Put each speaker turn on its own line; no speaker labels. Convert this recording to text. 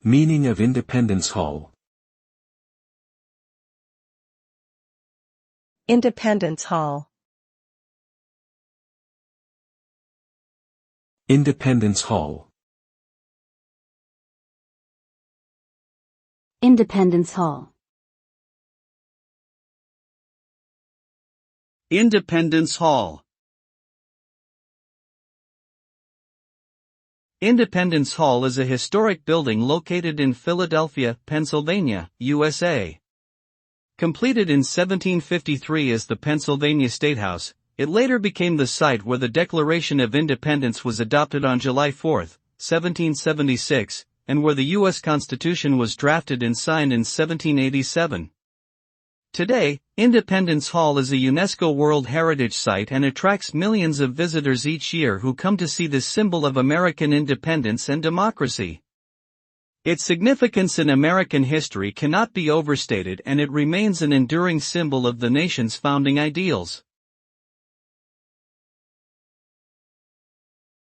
Meaning of Independence Hall.
Independence Hall.
Independence Hall.
Independence Hall.
Independence Hall. Independence Hall is a historic building located in Philadelphia, Pennsylvania, USA. Completed in 1753 as the Pennsylvania State House, it later became the site where the Declaration of Independence was adopted on July 4, 1776, and where the U.S. Constitution was drafted and signed in 1787. Today, Independence Hall is a UNESCO World Heritage Site and attracts millions of visitors each year who come to see this symbol of American independence and democracy. Its significance in American history cannot be overstated, and it remains an enduring symbol of the nation's founding ideals.